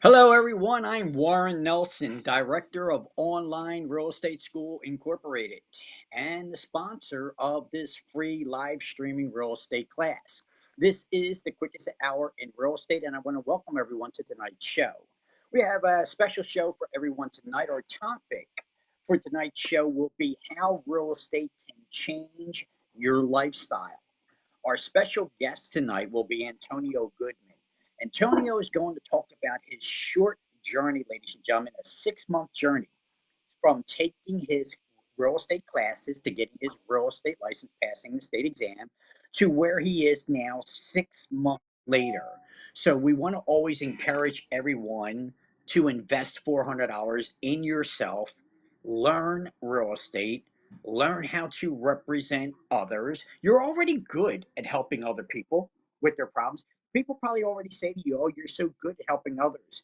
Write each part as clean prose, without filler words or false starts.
Hello, everyone. I'm Warren Nelson, Director of Online Real Estate School Incorporated, and the sponsor of this free live streaming real estate class. This is the quickest hour in real estate, and I want to welcome everyone to tonight's show. We have a special show for everyone tonight. Our topic for tonight's show will be how real estate can change your lifestyle. Our special guest tonight will be Antonio Goodman. Antonio is going to talk about his short journey, ladies and gentlemen, a 6 month journey from taking his real estate classes to getting his real estate license, passing the state exam, to where he is now 6 months later. So we want to always encourage everyone to invest $400 in yourself, learn real estate, learn how to represent others. You're already good at helping other people with their problems. People probably already say to you, "Oh, you're so good at helping others.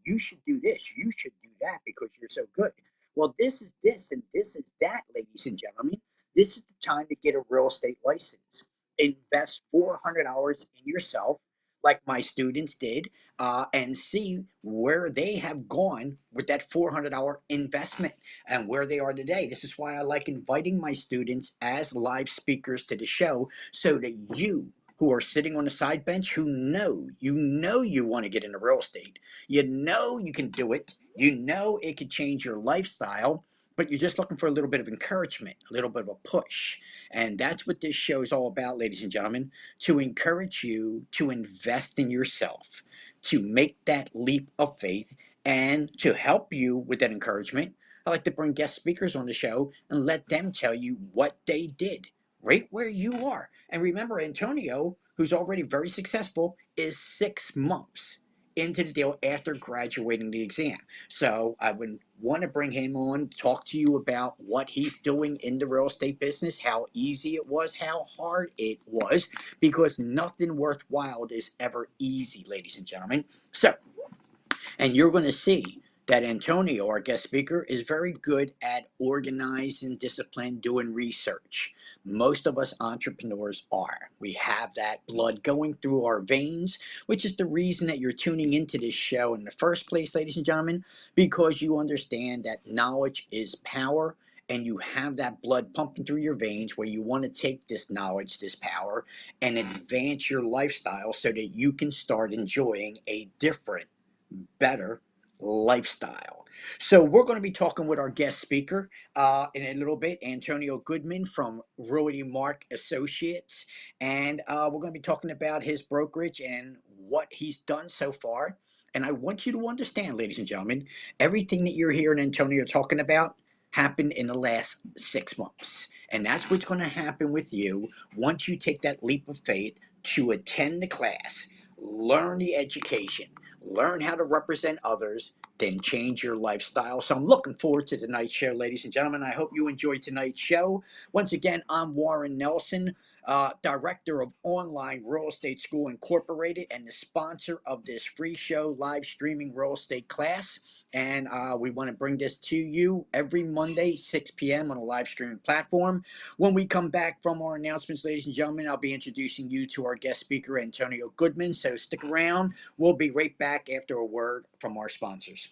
You should do this. You should do that because you're so good." Well, this is this and this is that, ladies and gentlemen. This is the time to get a real estate license. Invest $400 in yourself, like my students did, and see where they have gone with that $400 investment and where they are today. This is why I like inviting my students as live speakers to the show so that you who are sitting on the side bench who know you want to get into real estate, you know you can do it, you know it could change your lifestyle, but you're just looking for a little bit of encouragement, a little bit of a push. And that's what this show is all about, ladies and gentlemen, to encourage you to invest in yourself, to make that leap of faith, and to help you with that encouragement. I like to bring guest speakers on the show and let them tell you what they did right where you are. And remember, Antonio, who's already very successful, is 6 months into the deal after graduating the exam. So I would want to bring him on, talk to you about what he's doing in the real estate business, how easy it was, how hard it was, because nothing worthwhile is ever easy, ladies and gentlemen. So, and you're going to see that Antonio, our guest speaker, is very good at organized and disciplined doing research. Most of us entrepreneurs are. We have that blood going through our veins, which is the reason that you're tuning into this show in the first place, ladies and gentlemen, because you understand that knowledge is power and you have that blood pumping through your veins where you want to take this knowledge, this power, and advance your lifestyle so that you can start enjoying a different, better lifestyle. So we're going to be talking with our guest speaker in a little bit, Antonio Goodman from Rohde Mark Associates, and we're going to be talking about his brokerage and what he's done so far. And I want you to understand, ladies and gentlemen, everything that you're hearing Antonio talking about happened in the last 6 months. And that's what's going to happen with you once you take that leap of faith to attend the class, learn the education, learn how to represent others, then change your lifestyle. So I'm looking forward to tonight's show, ladies and gentlemen. I hope you enjoyed tonight's show. Once again, I'm Warren Nelson, Director of Online Real Estate School Incorporated, and the sponsor of this free show, live streaming real estate class. And we want to bring this to you every Monday, 6 p.m. on a live streaming platform. When we come back from our announcements, ladies and gentlemen, I'll be introducing you to our guest speaker, Antonio Goodman. So stick around. We'll be right back after a word from our sponsors.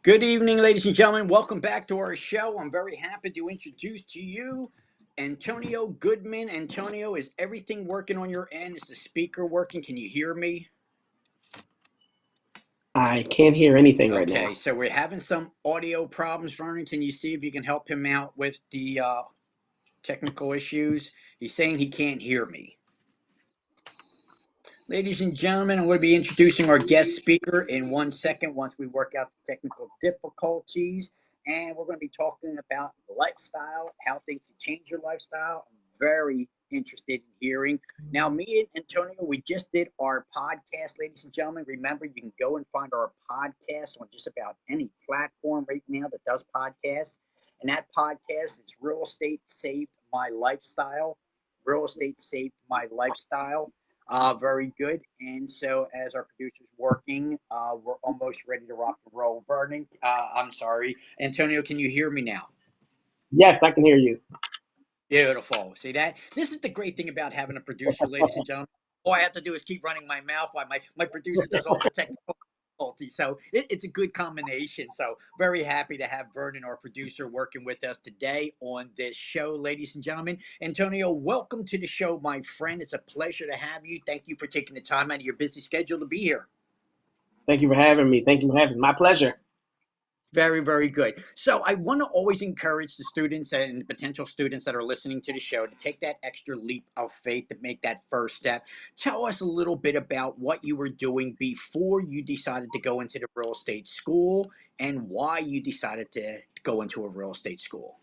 Good evening, ladies and gentlemen. Welcome back to our show. I'm very happy to introduce to you Antonio Goodman. Antonio, is everything working on your end? Is the speaker working? Can you hear me? I can't hear anything right Okay, now. so we're having some audio problems, Vernon. Can you see if you can help him out with the technical issues? He's saying he can't hear me. Ladies and gentlemen, I'm going to be introducing our guest speaker in 1 second once we work out the technical difficulties. And we're going to be talking about lifestyle, how things can change your lifestyle. I'm very interested in hearing. Now, me and Antonio, we just did our podcast, ladies and gentlemen. Remember, you can go and find our podcast on just about any platform right now that does podcasts. And that podcast is Real Estate Saved My Lifestyle. Real Estate Saved My Lifestyle. Very good. And so, as our producer's working, we're almost ready to rock and roll. Vernon, I'm sorry. Antonio, can you hear me now? Yes, I can hear you. Beautiful. See that? This is the great thing about having a producer, ladies and gentlemen. All I have to do is keep running my mouth while my producer does all the technical difficulty. So it's a good combination. So very happy to have Vernon, our producer, working with us today on this show, ladies and gentlemen. Antonio, welcome to the show, my friend. It's a pleasure to have you. Thank you for taking the time out of your busy schedule to be here. Thank you for having me. Thank you for having me. My pleasure. Very, very good. So I want to always encourage the students and potential students that are listening to the show to take that extra leap of faith to make that first step. Tell us a little bit about what you were doing before you decided to go into the real estate school and why you decided to go into a real estate school.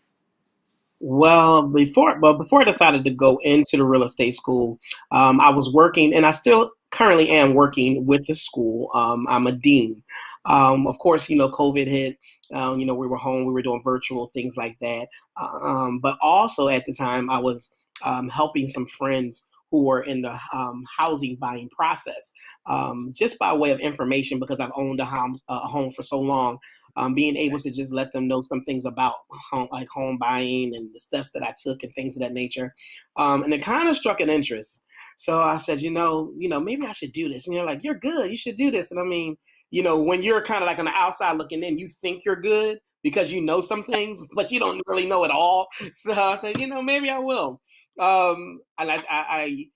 Before I decided to go into the real estate school, I was working, and I still currently am working with the school. I'm a dean. Of course, COVID hit. We were home. We were doing virtual things like that. But also at the time, I was helping some friends who were in the housing buying process. Just by way of information, because I've owned a home for so long, being able to just let them know some things about home buying and the steps that I took and things of that nature. And it kind of struck an interest. So I said, maybe I should do this. And you're like, you're good. You should do this. And I mean, when you're kind of like on the outside looking in, you think you're good because you know some things, but you don't really know it all. So I said, maybe I will. And I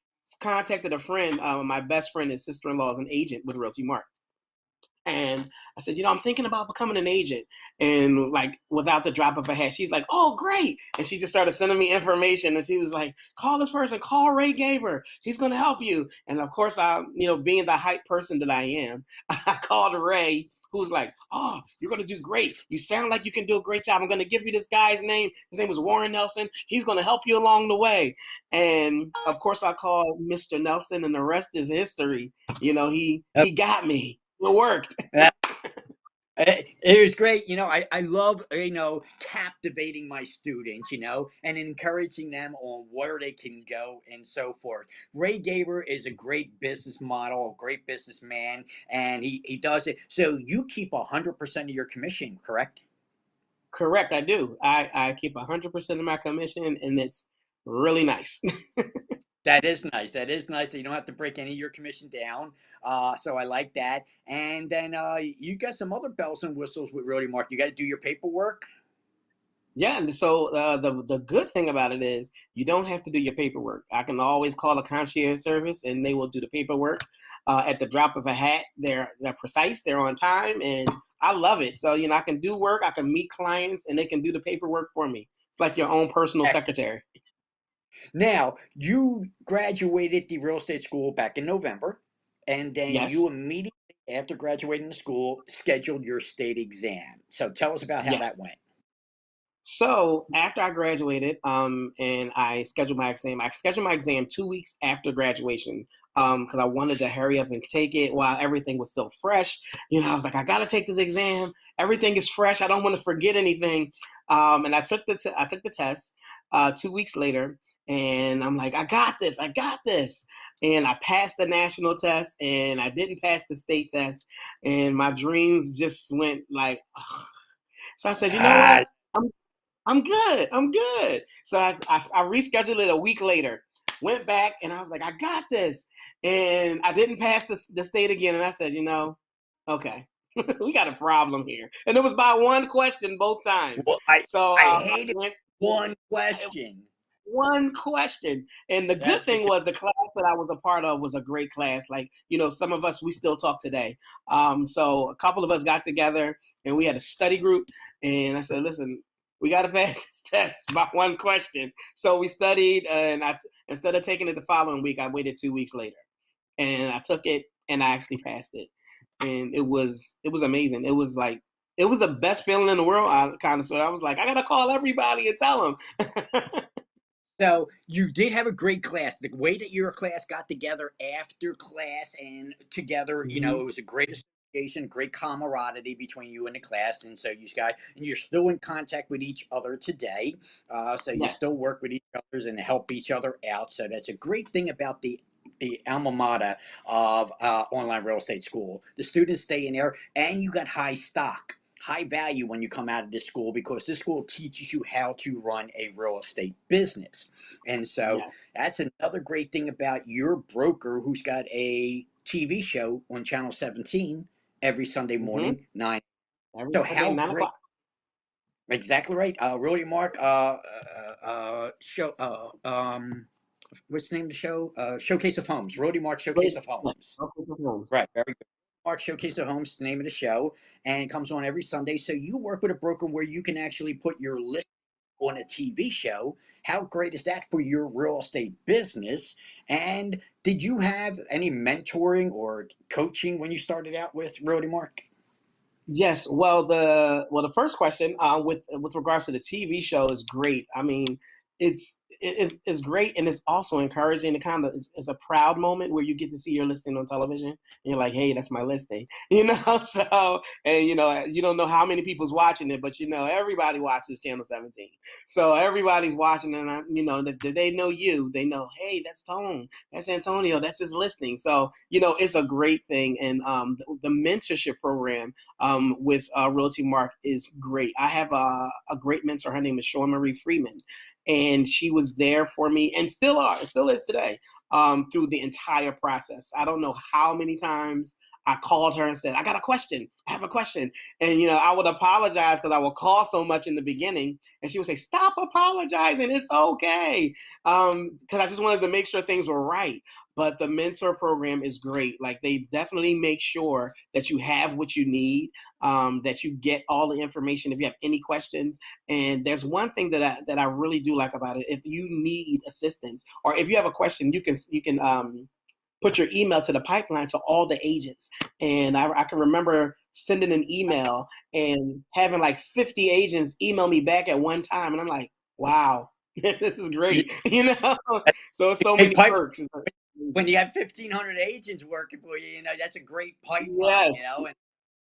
contacted a friend. My best friend and sister-in-law is an agent with Realty Mart. And I said, I'm thinking about becoming an agent. And like without the drop of a hat, she's like, oh, great. And she just started sending me information. And she was like, call this person, call Ray Gaber. He's going to help you. And of course, being the hype person that I am, I called Ray, who's like, oh, you're going to do great. You sound like you can do a great job. I'm going to give you this guy's name. His name was Warren Nelson. He's going to help you along the way. And of course, I called Mr. Nelson, and the rest is history. He got me. It worked. It was great. I love, captivating my students, and encouraging them on where they can go and so forth. Ray Gaber is a great business model, a great businessman, and he does it. So you keep 100% of your commission, correct? Correct, I do. I keep 100% of my commission, and it's really nice. That is nice. That is nice that you don't have to break any of your commission down. So I like that. And then you got some other bells and whistles with Realty Mark. You got to do your paperwork. Yeah, and so the good thing about it is you don't have to do your paperwork. I can always call a concierge service, and they will do the paperwork at the drop of a hat. They're precise, they're on time, and I love it. So I can do work, I can meet clients, and they can do the paperwork for me. It's like your own personal secretary. Now, you graduated the real estate school back in November, and then you Yes, immediately, after graduating the school, scheduled your state exam. So tell us about how yes. that went. So after I graduated, and I scheduled my exam 2 weeks after graduation, because I wanted to hurry up and take it while everything was still fresh. I was like, I gotta take this exam. Everything is fresh. I don't want to forget anything. And I took the test 2 weeks later, and I'm like, I got this. I got this. And I passed the national test, and I didn't pass the state test, and my dreams just went like. So I said, you know what? Ah, I'm good. I'm good. So I rescheduled it a week later. Went back and I was like, I got this. And I didn't pass the state again. And I said, okay, we got a problem here. And it was by one question both times. well, I So I I hated went, one question. one question. And the good That's the thing was the class that I was a part of was a great class. Like, some of us, we still talk today. So a couple of us got together and we had a study group. And I said, listen, we got to pass this test by one question. So we studied, and instead of taking it the following week, I waited 2 weeks later, and I took it, and I actually passed it. And it was amazing. It was the best feeling in the world. I was like, I gotta call everybody and tell them. So you did have a great class. The way that your class got together after class and together, Hmm. it was a great association, great camaraderie between you and the class. And so you guys, and you're still in contact with each other today. So you Yes. still work with each other and help each other out. So that's a great thing about the alma mater of online real estate school. The students stay in there, and you got high stock, high value when you come out of this school, because this school teaches you how to run a real estate business. And so Yes. that's another great thing about your broker, who's got a TV show on Channel 17 every Sunday Hmm. morning, 9. Every So Sunday, how nine great. o'clock. Exactly right. Rudy Mark, show, what's the name of the show? Showcase of Homes. Rody Mark Great. Showcase of Yes. Homes. Focus on homes. Right, very good. Mark Showcase of Homes, the name of the show, and it comes on every Sunday. So you work with a broker where you can actually put your list on a TV show. How great is that for your real estate business? And did you have any mentoring or coaching when you started out with Rody Mark? Yes. The first question, with regards to the TV show, is great. I mean, it's great, and it's also encouraging. It's a proud moment where you get to see your listing on television, and you're like, hey, that's my listing. So, and you don't know how many people's watching it, but everybody watches Channel 17. So everybody's watching, and they know you. They know, hey, that's Tone, that's Antonio, that's his listing. So it's a great thing, and the mentorship program with Realty Mark is great. I have a great mentor. Her name is Shawn Marie Freeman, and she was there for me, and still is today, through the entire process. I don't know how many times I called her and said, I got a question. I have a question. And, I would apologize because I would call so much in the beginning. And she would say, stop apologizing. It's okay. Because I just wanted to make sure things were right. But the mentor program is great. Like, they definitely make sure that you have what you need, that you get all the information if you have any questions. And there's one thing that I really do like about it. If you need assistance, or if you have a question, you can put your email to the pipeline to all the agents. And I can remember sending an email and having like 50 agents email me back at one time, and I'm like, wow, this is Yeah, great. So it's so big many pipe. perks. It's When amazing. you have 1,500 agents working for you, that's a great pipeline, Yes.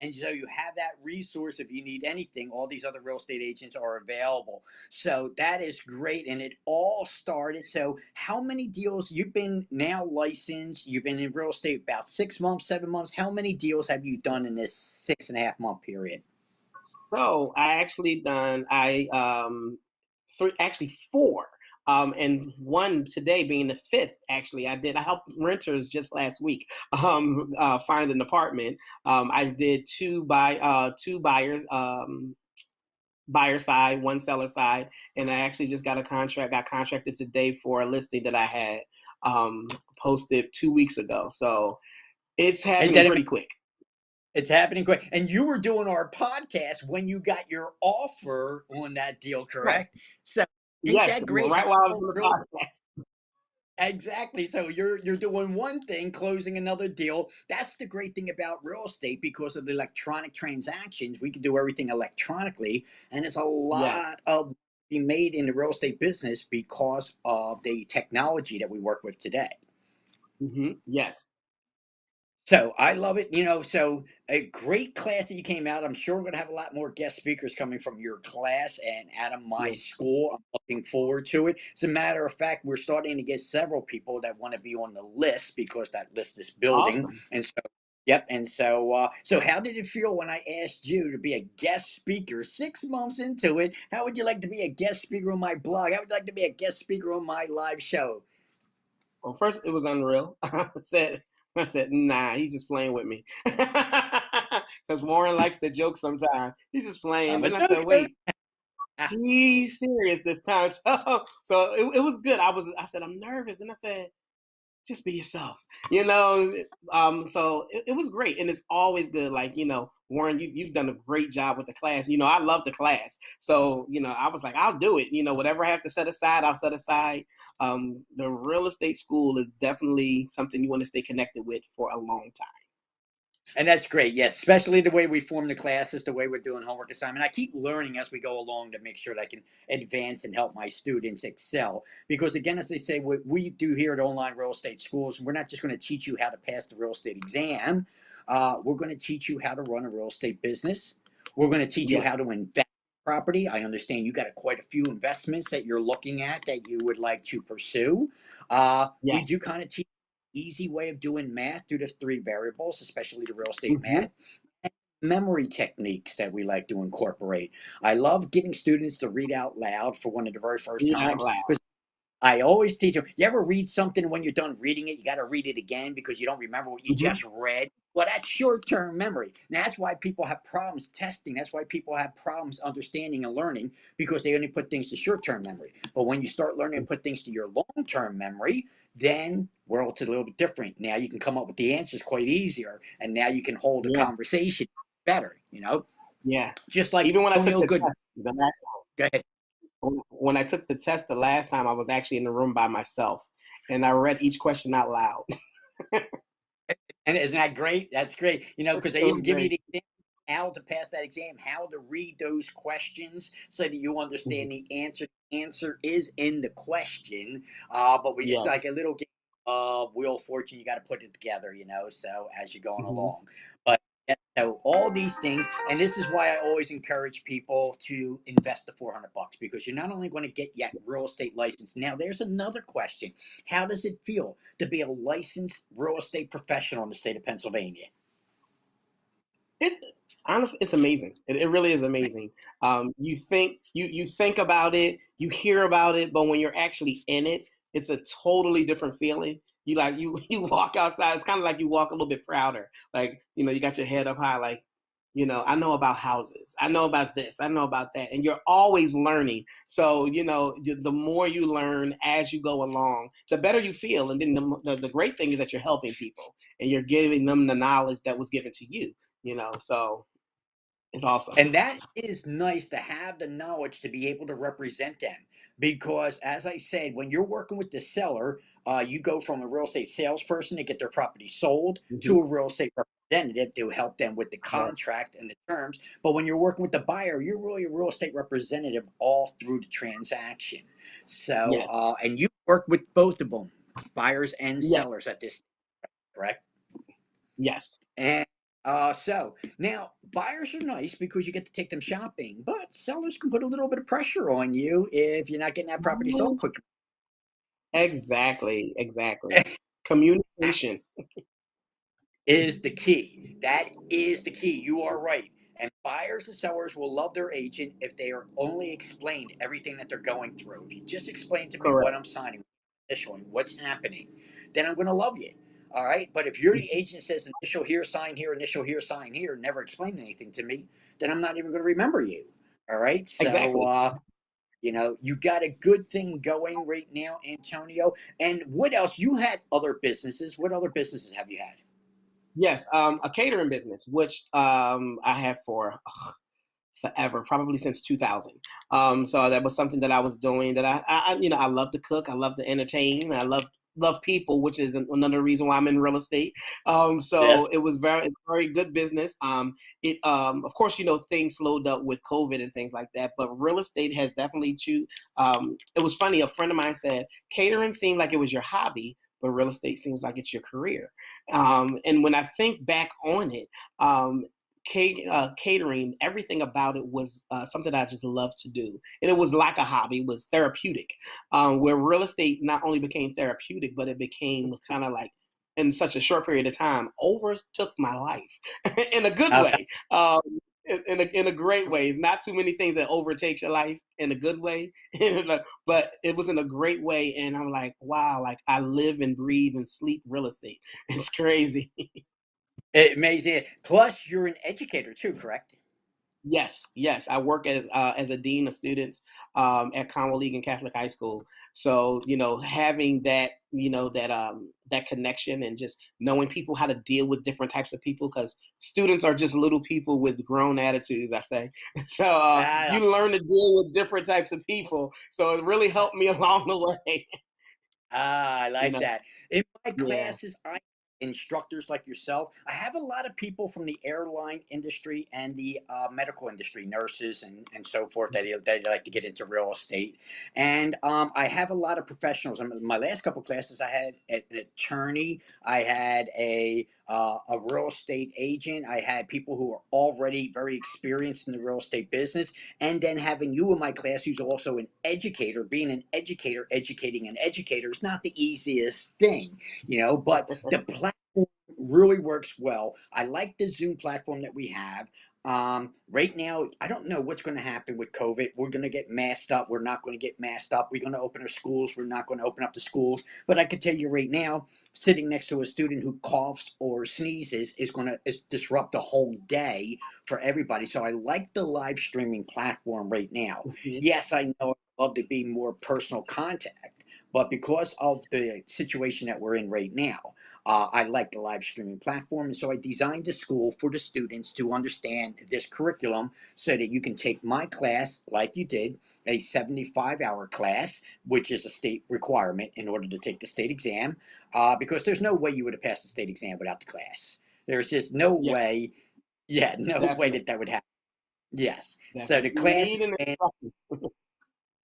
and so you have that resource if you need anything. All these other real estate agents are available. So that is great. And it all started. So, how many deals you've been now licensed? You've been in real estate about 6 months, 7 months. How many deals have you done in this 6.5 month period? So three, actually four. And one today being the fifth. Actually, I helped renters just last week find an apartment. I did two buyers, buyer side, one seller side, and I actually just got contracted today for a listing that I had um, posted 2 weeks ago. So it's Ain't happening that pretty amazing? quick. It's happening quick. And you were doing our podcast when you got your offer on that deal, Yes, correct? So, ain't yes, that great how right while I was on real. the podcast. Exactly. So you're doing one thing, closing another deal. That's the great thing about real estate, because of the electronic transactions. We can do everything electronically, and there's a Yes. lot of be made in the real estate business because of the technology that we work with today. Yes. So I love it. So a great class that you came out. I'm sure we're going to have a lot more guest speakers coming from your class and out of my Yes. school. I'm looking forward to it. As a matter of fact, we're starting to get several people that want to be on the list, because that list is building. Awesome. And so, yep. And so how did it feel when I asked you to be a guest speaker 6 months into it? How would you like to be a guest speaker on my blog? How would you like to be a guest speaker on my live show? Well, first it was unreal. I said, nah, he's just playing with me. Because Warren likes to joke sometimes. He's just playing. I'm a Then I said, joker. wait. he's serious this time. So it was good. I said, I'm nervous. And I said, just be yourself, you know. So it was great, and it's always good. Like, Warren, you've done a great job with the class. I love the class, so I was like, I'll do it. Whatever I have to set aside, I'll set aside. The real estate school is definitely something you want to stay connected with for a long time. And that's great. Yes, especially the way we form the classes, the way we're doing homework assignment. I keep learning as we go along to make sure that I can advance and help my students excel. Because again, as they say, what we do here at Online Real Estate Schools, we're not just going to teach you how to pass the real estate exam. We're going to teach you how to run a real estate business. We're going to teach you how Yes, to invest in property. I understand you got quite a few investments that you're looking at that you would like to pursue. We yes. do kind of teach easy way of doing math through the three variables, especially the real estate Hmm. math, memory techniques that we like to incorporate. I love getting students to read out loud for one of the very first Read out times loud. because I always teach them, you ever read something when you're done reading it, you got to read it again because you don't remember what you Hmm. just read? Well, that's short term memory. And that's why people have problems testing. That's why people have problems understanding and learning because they only put things to short term memory. But when you start learning to put things to your long term memory, then world's a little bit different. Now you can come up with the answers quite easier. And now you can hold a Yeah, conversation better. yeah. Just like Even when I took O'Neill the Goodman. test the last time, Go ahead. when I took the test the last time, I was actually in the room by myself, and I read each question out loud. And isn't that great? That's great. Because they It was even give you great. the example how to pass that exam, how to read those questions so that you Mhm. understand the answer. The answer is in the question, but it's Yes. like a little game of Wheel of Fortune. You got to put it together. So as you're going Hmm. along, but yeah, so all these things, and this is why I always encourage people to invest the $400 because you're not only going to get your real estate license. Now, there's another question: how does it feel to be a licensed real estate professional in the state of Pennsylvania? It's honestly, it's amazing. It really is amazing. You think about it, you hear about it, but when you're actually in it, it's a totally different feeling. You walk outside. It's kind of like you walk a little bit prouder. Like, you got your head up high. Like, I know about houses. I know about this. I know about that. And you're always learning. So, the more you learn as you go along, the better you feel. And then the great thing is that you're helping people and you're giving them the knowledge that was given to you. So it's awesome. And that is nice to have the knowledge to be able to represent them. Because, as I said, when you're working with the seller, you go from a real estate salesperson to get their property sold Hmm. to a real estate representative to help them with the Yes. contract and the terms. But when you're working with the buyer, you're really a real estate representative all through the transaction. So, Yes. and you work with both of them, buyers and Yes. sellers at this, correct? Yes. And so now buyers are nice because you get to take them shopping, but sellers can put a little bit of pressure on you if you're not getting that property sold quickly. Exactly. Exactly. Communication. Is the key. That is the key. You are right. And buyers and sellers will love their agent if they are only explained everything that they're going through. If you just explain to me what Correct. I'm signing, initialing, what's happening, then I'm going to love you. All right. But if you're the agent says initial here, sign here, never explain anything to me, then I'm not even going to remember you. All right. So, Exactly. you got a good thing going right now, Antonio. And what else? You had other businesses. What other businesses have you had? Yes. A catering business, which I have for forever, probably since 2000. So that was something that I was doing that I love to cook. I love to entertain. I love people, which is another reason why I'm in real estate. So Yes. it's very good business. It of course, things slowed up with COVID and things like that, but real estate has definitely it was funny. A friend of mine said catering seemed like it was your hobby, but real estate seems like it's your career. And when I think back on it, um, catering, everything about it was something I just loved to do, and it was like a hobby. It was therapeutic. Where real estate not only became therapeutic, but it became kind of like in such a short period of time overtook my life in a good Okay. way. In a great way. It's not too many things that overtakes your life in a good way, but it was in a great way. And I'm like, wow, like I live and breathe and sleep real estate. It's crazy. Amazing. Plus, you're an educator too, correct? Yes, yes. I work as a dean of students at Conwell Egan Catholic High School. So having that that connection and just knowing people how to deal with different types of people, because students are just little people with grown attitudes. I say so. Ah, You learn to deal with different types of people. So it really helped me along the way. I you like know. that. In my Yeah. classes, I instructors like yourself. I have a lot of people from the airline industry and the medical industry, nurses and so forth, that like to get into real estate. And I have a lot of professionals. In my last couple classes, I had an attorney, I had a real estate agent, I had people who are already very experienced in the real estate business, and then having you in my class who's also an educator. Being an educator, educating an educator is not the easiest thing, but the platform really works well. I like the Zoom platform that we have. Right now, I don't know what's going to happen with COVID. We're going to get masked up. We're not going to get masked up. We're going to open our schools. We're not going to open up the schools. But I can tell you right now, sitting next to a student who coughs or sneezes is going to disrupt the whole day for everybody. So I like the live streaming platform right now. Mhm. Yes, I know I'd love to be more personal contact, but because of the situation that we're in right now, I like the live streaming platform. And so I designed a school for the students to understand this curriculum so that you can take my class like you did, a 75-hour class, which is a state requirement in order to take the state exam, because there's no way you would have passed the state exam without the class. There's just no Yeah, way, yeah, no way definitely, that would happen. Yes. So definitely. the You class need an is instructor.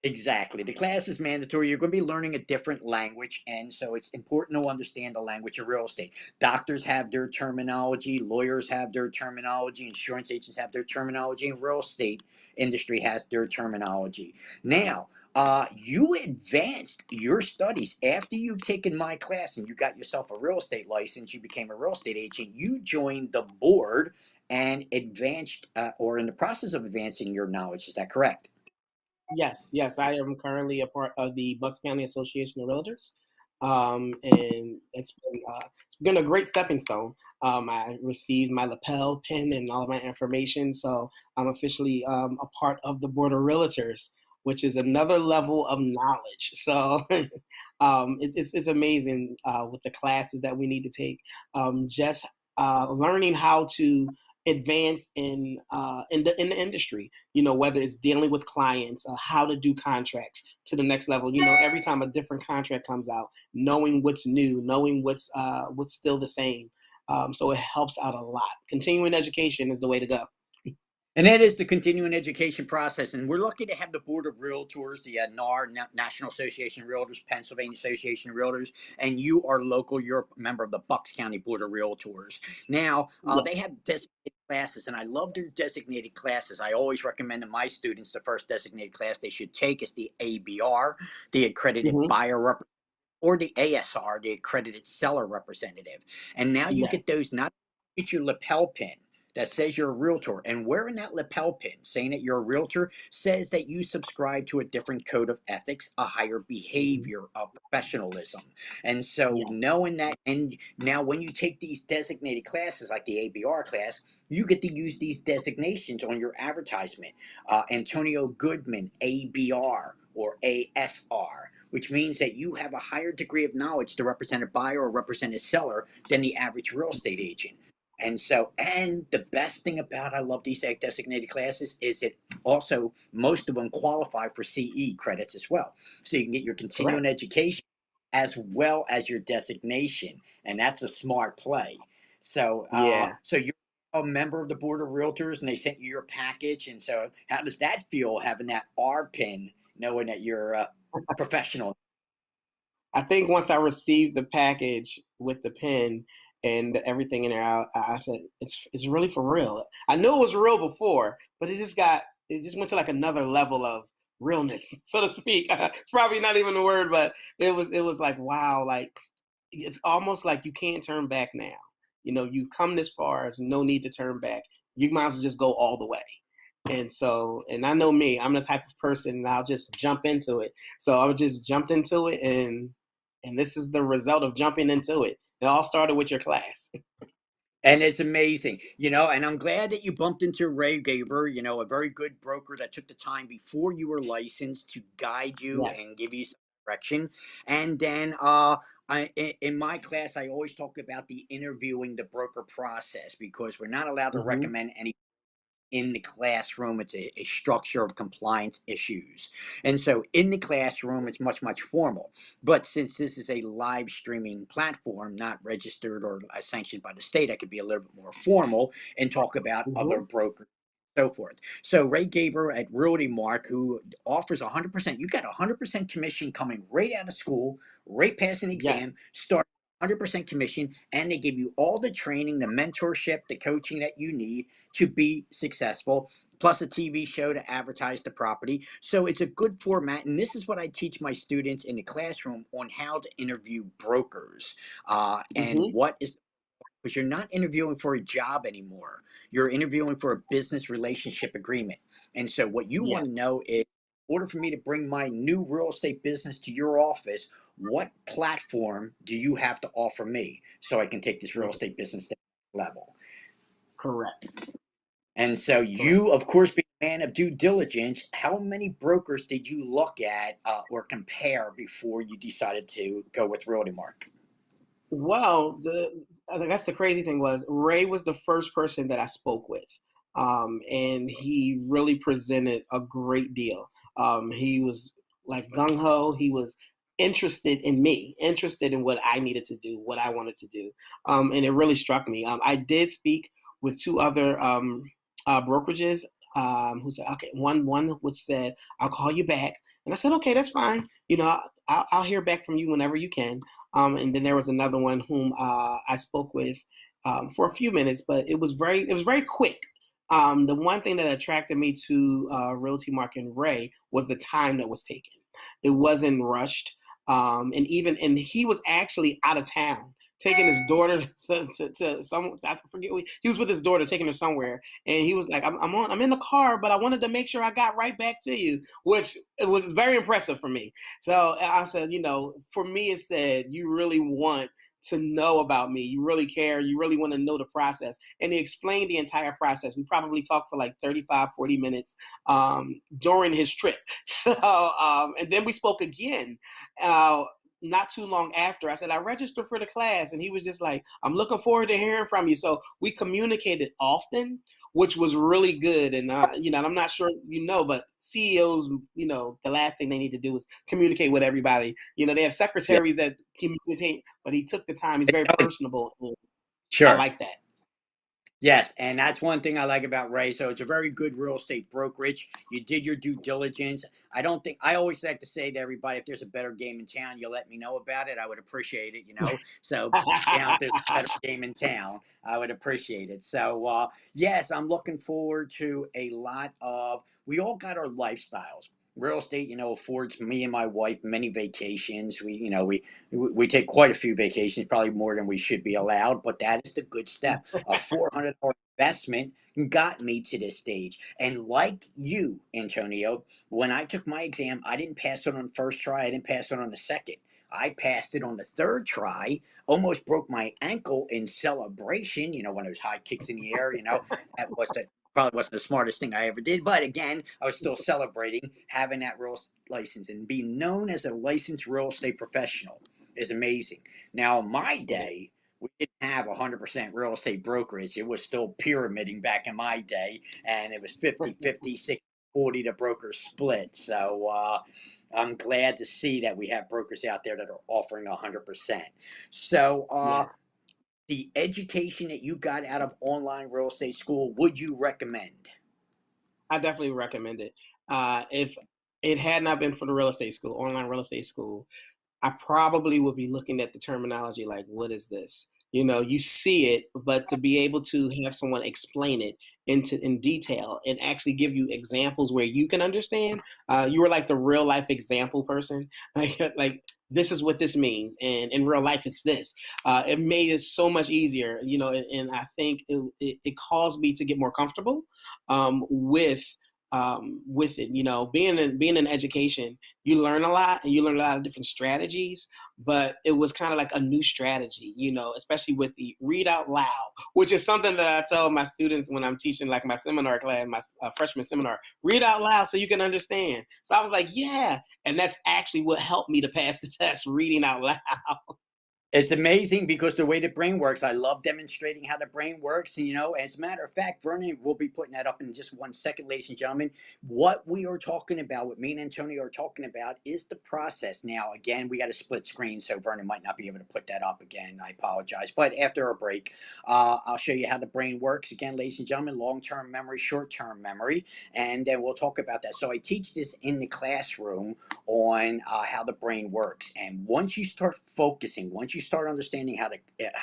exactly. The class is mandatory. You're going to be learning a different language, and so it's important to understand the language of real estate. Doctors have their terminology, lawyers have their terminology, insurance agents have their terminology, and real estate industry has their terminology. Now, you advanced your studies after you've taken my class and you got yourself a real estate license. You became a real estate agent. You joined the board and advanced, or in the process of advancing your knowledge. Is that correct? Yes, yes, I am currently a part of the Bucks County Association of Realtors, and it's been a great stepping stone. I received my lapel pin and all of my information, so I'm officially a part of the Board of Realtors, which is another level of knowledge. So it's amazing with the classes that we need to take. Just learning how to advance in the industry, whether it's dealing with clients, how to do contracts to the next level. Every time a different contract comes out, knowing what's new, knowing what's still the same. So it helps out a lot. Continuing education is the way to go. And that is the continuing education process. And we're lucky to have the Board of Realtors, the NAR, National Association of Realtors, Pennsylvania Association of Realtors, and you are local. You're a member of the Bucks County Board of Realtors. Now, they Yes. have designated classes, and I love their designated classes. I always recommend to my students the first designated class they should take is the ABR, the Accredited Hmm. Buyer Representative, or the ASR, the Accredited Seller Representative. And now you Yes. get those, not get your lapel pin that says you're a realtor. And wearing that lapel pin, saying that you're a realtor, says that you subscribe to a different code of ethics, a higher Hmm. behavior of professionalism. And so, Yeah. knowing that, and now when you take these designated classes like the ABR class, you get to use these designations on your advertisement. Antonio Goodman, ABR or ASR, which means that you have a higher degree of knowledge to represent a buyer or represent a seller than the average real estate agent. And so, and the best thing about I love these designated classes is it also, most of them qualify for CE credits as well. So you can get your continuing Correct. education as well as your designation. And that's a smart play. So, Yeah. so you're a member of the Board of Realtors and they sent you your package. And so, how does that feel having that R pin, knowing that you're a professional? I think once I received the package with the pen and everything in there, I said, it's really for real. I knew it was real before, but it just went to like another level of realness, so to speak. It's probably not even a word, but it was like wow, like it's almost like you can't turn back now. You've come this far, there's no need to turn back. You might as well just go all the way. And I know me, I'm the type of person and I'll just jump into it. So I just jumped into it, and this is the result of jumping into it. It all started with your class. And it's amazing, and I'm glad that you bumped into Ray Gaber, a very good broker that took the time before you were licensed to guide you Yes. and give you some direction. And then, in my class, I always talk about the interviewing the broker process because we're not allowed to Hmm. recommend any in the classroom. It's a structure of compliance issues. And so in the classroom, it's much, much formal. But since this is a live streaming platform, not registered or sanctioned by the state, I could be a little bit more formal and talk about other Hmm. brokers. So forth. So Ray Gaber at Realty Mark, who offers 100%, you got 100% commission coming right out of school, right past an Yes. exam, start 100% commission, and they give you all the training, the mentorship, the coaching that you need to be successful, plus a TV show to advertise the property. So it's a good format. And this is what I teach my students in the classroom on how to interview brokers and Hmm. what is, because you're not interviewing for a job anymore. You're interviewing for a business relationship agreement. And so what you want Yes. to know is, in order for me to bring my new real estate business to your office, what platform do you have to offer me so I can take this real estate business to the next level? Correct. And so Correct. you, of course, being a man of due diligence, how many brokers did you look at or compare before you decided to go with Realty Mark? Well, I guess the crazy thing was Ray was the first person that I spoke with, and he really presented a great deal. He was like gung ho. He was interested in me, interested in what I needed to do, what I wanted to do, and it really struck me. I did speak with two other brokerages who said, okay, one which said, "I'll call you back," and I said, "Okay, that's fine. I'll hear back from you whenever you can." And then there was another one whom I spoke with for a few minutes, but it was very quick. The one thing that attracted me to Realty Mark and Ray was the time that was taken. It wasn't rushed, and he was actually out of town, taking his daughter to some. I forget. He was with his daughter, taking her somewhere, and he was like, I'm in the car, but I wanted to make sure I got right back to you," which it was very impressive for me. So I said, for me, it said, you really want to know about me. You really care. You really want to know the process. And he explained the entire process. We probably talked for like 35, 40 minutes during his trip. So, and then we spoke again. Uh, not too long after, I said, I registered for the class. And he was just like, I'm looking forward to hearing from you. So we communicated often, which was really good. And I'm not sure but CEOs, the last thing they need to do is communicate with everybody. They have Yeah. secretaries that communicate, but he took the time. He's very personable. And I Sure. like that. Yes, and that's one thing I like about Ray. So it's a very good real estate brokerage. You did your due diligence. I don't think I always like to say to everybody, if there's a better game in town, you let me know about it. I would appreciate it. So down if there's a better game in town, I would appreciate it. So yes, I'm looking forward to a lot of. We all got our lifestyles. Real estate, affords me and my wife many vacations. We take quite a few vacations, probably more than we should be allowed, but that is the good step. A $400 investment got me to this stage. And like you, Antonio, when I took my exam, I didn't pass it on the first try, I didn't pass it on the second. I passed it on the third try, almost broke my ankle in celebration, one of those high kicks in the air, that was the probably wasn't the smartest thing I ever did. But again, I was still celebrating having that real license and being known as a licensed real estate professional is amazing. Now, my day, we didn't have 100% real estate brokerage. It was still pyramiding back in my day, and it was 50-50, 60-40 the brokers split. So I'm glad to see that we have brokers out there that are offering 100%. So Yeah, the education that you got out of online real estate school, would you recommend? I definitely recommend it. If it had not been for the real estate school, online real estate school, I probably would be looking at the terminology like, what is this? You see it, but to be able to have someone explain it in detail and actually give you examples where you can understand, you were like the real life example person. Like this is what this means, and in real life, it's this. It made it so much easier, and I think it caused me to get more comfortable with with it. You know, being in education, you learn a lot and you learn a lot of different strategies. But it was kind of like a new strategy, you know, especially with the read out loud, which is something that I tell my students when I'm teaching, like my seminar class, my freshman seminar. Read out loud so you can understand. So I was like, yeah, and that's actually what helped me to pass the test, reading out loud. It's amazing because the way the brain works, I love demonstrating how the brain works. And, as a matter of fact, Vernon will be putting that up in just 1 second, ladies and gentlemen. What we are talking about, what me and Antonio are talking about, is the process. Now, again, we got a split screen, so Vernon might not be able to put that up again. I apologize. But after a break, I'll show you how the brain works. Again, ladies and gentlemen, long term memory, short term memory. And then we'll talk about that. So I teach this in the classroom on how the brain works. And once you start focusing, once you start understanding how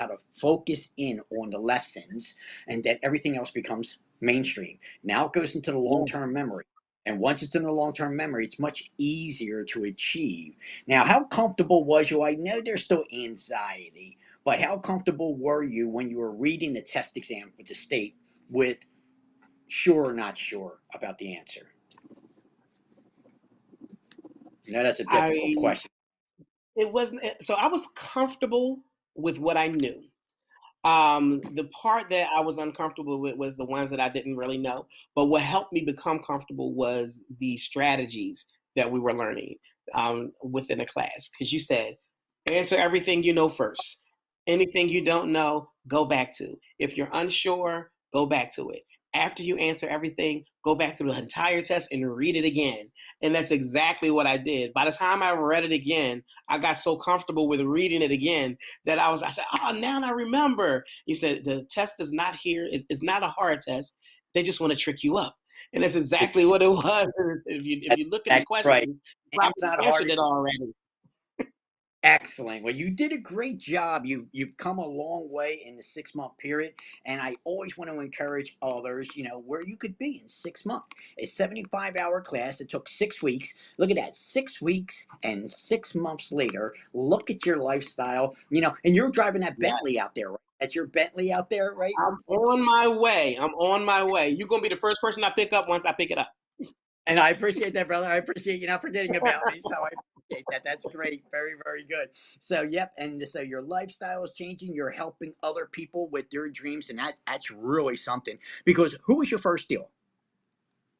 to focus in on the lessons, and then everything else becomes mainstream. Now it goes into the long Yes. term memory. And once it's in the long term memory, it's much easier to achieve. Now, how comfortable was you? I know there's still anxiety, but how comfortable were you when you were reading the test exam for the state with sure or not sure about the answer? That's a difficult I question. it wasn't so I was comfortable with what I knew. The part that I was uncomfortable with was the ones that I didn't really know. But what helped me become comfortable was the strategies that we were learning within the class. Because you said, answer everything you know first. Anything you don't know, go back to. If you're unsure, go back to it. After you answer everything, go back through the entire test and read it again. And that's exactly what I did. By the time I read it again, I got so comfortable with reading it again that I said, oh, now I remember. You said the test is not here, it's not a hard test. They just want to trick you up. And that's exactly It's what it was. If That's you look at the exactly right. questions, you Exam's probably not hard. answered it already. Excellent. Well, you did a great job. You've come a long way in the 6 month period, and I always want to encourage others. Where you could be in 6 months. A 75-hour class. It took 6 weeks. Look at that, 6 weeks and 6 months later. Look at your lifestyle. And you're driving that Yeah. Bentley out there, right? That's your Bentley out there, right? I'm on my way. I'm on my way. You're gonna be the first person I pick up once I pick it up. And I appreciate that, brother. I appreciate you not forgetting about me. So I appreciate that. That's great. Very, very good. So, yep. And so your lifestyle is changing. You're helping other people with their dreams. And that's really something. Because who was your first deal?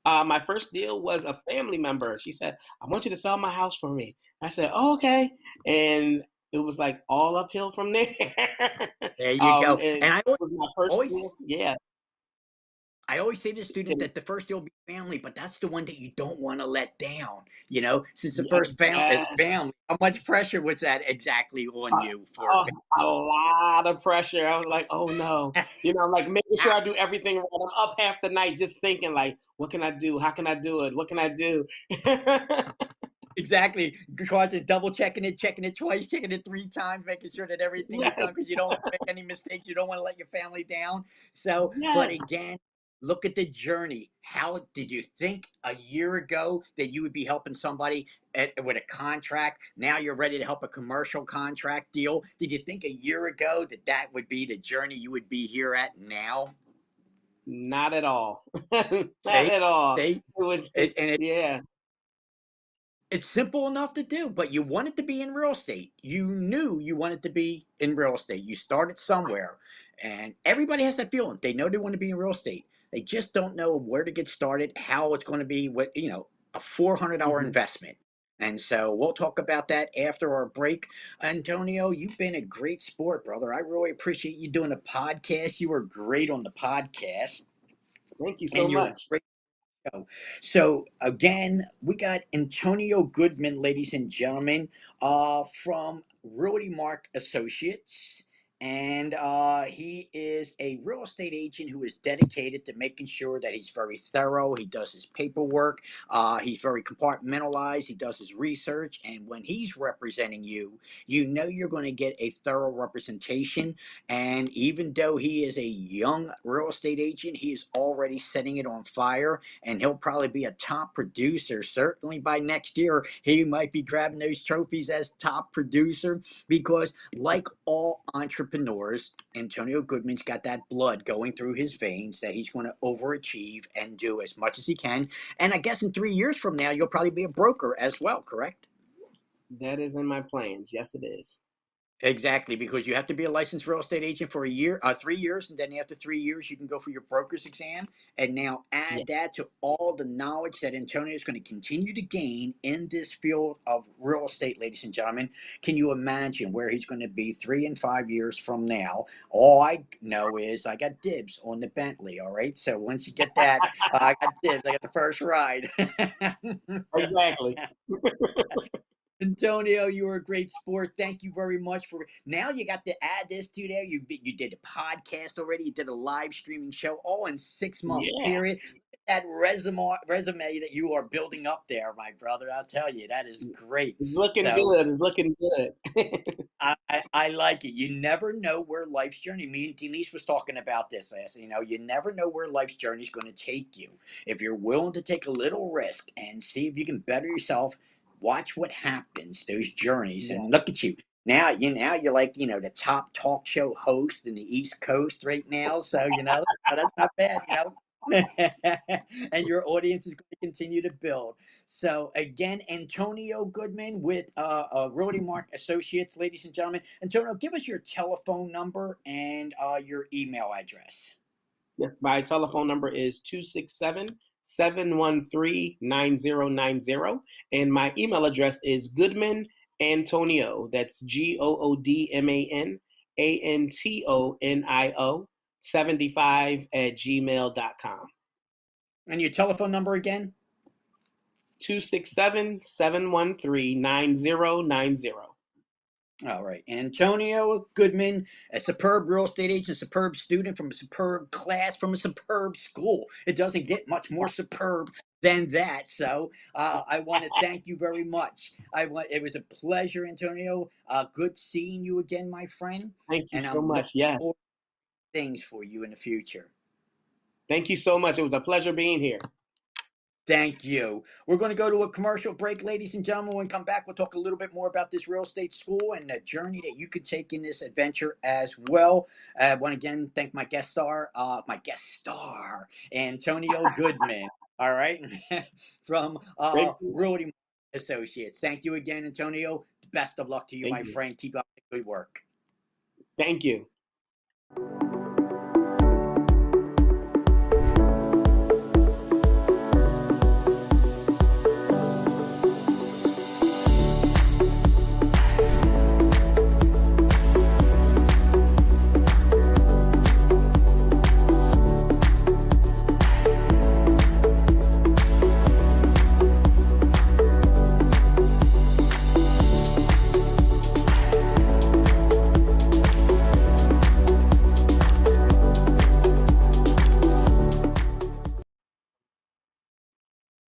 My first deal was a family member. She said, "I want you to sell my house for me." I said, oh, "Okay," and it was like all uphill from there. There you go. It And was my first always deal. Yeah, I always say to the student to- that the first deal will be family, but that's the one that you don't want to let down. Since the first family is exactly. family, how much pressure was that exactly on you for Oh, a lot of pressure. I was like, "Oh no," family? I'm like making sure I do everything right. I'm up half the night just thinking, like, "What can I do? How can I do it? What can I do?" Exactly. Because you're double checking it twice, checking it 3 times, making sure that everything is done Yes, because you don't want to make any mistakes. You don't want to let your family down. So, but yes. again, look at the journey. How did you think a year ago that you would be helping somebody with a contract? Now you're ready to help a commercial contract deal. Did you think a year ago that that would be the journey you would be here at now? Not at all. Not See, at all. see, It was just and yeah. it's simple enough to do, but you wanted to be in real estate. You knew you wanted to be in real estate. You started somewhere, and everybody has that feeling. They know they want to be in real estate. They just don't know where to get started, how it's going to be, a $400 Mhm. investment. And so we'll talk about that after our break. Antonio, you've been a great sport, brother. I really appreciate you doing the podcast. You were great on the podcast, Thank you so and you're much. great. So again, we got Antonio Goodman, ladies and gentlemen, from Realty Mark Associates. And he is a real estate agent who is dedicated to making sure that he's very thorough. He does his paperwork. He's very compartmentalized. He does his research. And when he's representing you, you know you're going to get a thorough representation. And even though he is a young real estate agent, he is already setting it on fire, and he'll probably be a top producer. Certainly by next year, he might be grabbing those trophies as top producer because, like all entrepreneurs, entrepreneurs, Antonio Goodman's got that blood going through his veins that he's going to overachieve and do as much as he can. And I guess in 3 years from now, you'll probably be a broker as well, correct? That is in my plans. Yes, it is. Exactly, because you have to be a licensed real estate agent for a year, 3 years, and then after 3 years, you can go for your broker's exam. And now Yeah. add that to all the knowledge that Antonio is going to continue to gain in this field of real estate, ladies and gentlemen. Can you imagine where he's going to be 3 and 5 years from now? All I know is I got dibs on the Bentley. All right, so once you get that, I got dibs. I got the first ride. Exactly. Antonio, you were a great sport. Thank you very much for. Now you got to add this to there. You did a podcast already. You did a live streaming show, all in 6 month Yeah. period. That resume that you are building up there, my brother. I'll tell you, that is great. It's looking So good. It's looking good. I like it. You never know where life's journey. Me and Denise was talking about this last. You never know where life's journey is going to take you. If you're willing to take a little risk and see if you can better yourself, watch what happens. Those journeys, Yeah. and look at you now. You're like the top talk show host in the East Coast right now. So that's not bad. And your audience is going to continue to build. So again, Antonio Goodman with Realty Mark Associates, ladies and gentlemen. Antonio, give us your telephone number and your email address. Yes, my telephone number is 267-713-9090. And my email address is Goodman Antonio. That's GoodmanAntonio 75 at gmail.com. And your telephone number again? 267-713-9090. All right. Antonio Goodman, a superb real estate agent, a superb student from a superb class, from a superb school. It doesn't get much more superb than that. So I want to thank you very much. It was a pleasure, Antonio. Good seeing you again, my friend. Thank you And so I'm looking much. Yes. forward to things for you in the future. Thank you so much. It was a pleasure being here. Thank you. We're going to go to a commercial break, ladies and gentlemen. When we come back, we'll talk a little bit more about this real estate school and the journey that you could take in this adventure as well. I want to again thank my guest star, Antonio Goodman. All right, from Great. Realty Associates. Thank you again, Antonio. Best of luck to you, Thank my you. friend. Keep up the good work. Thank you.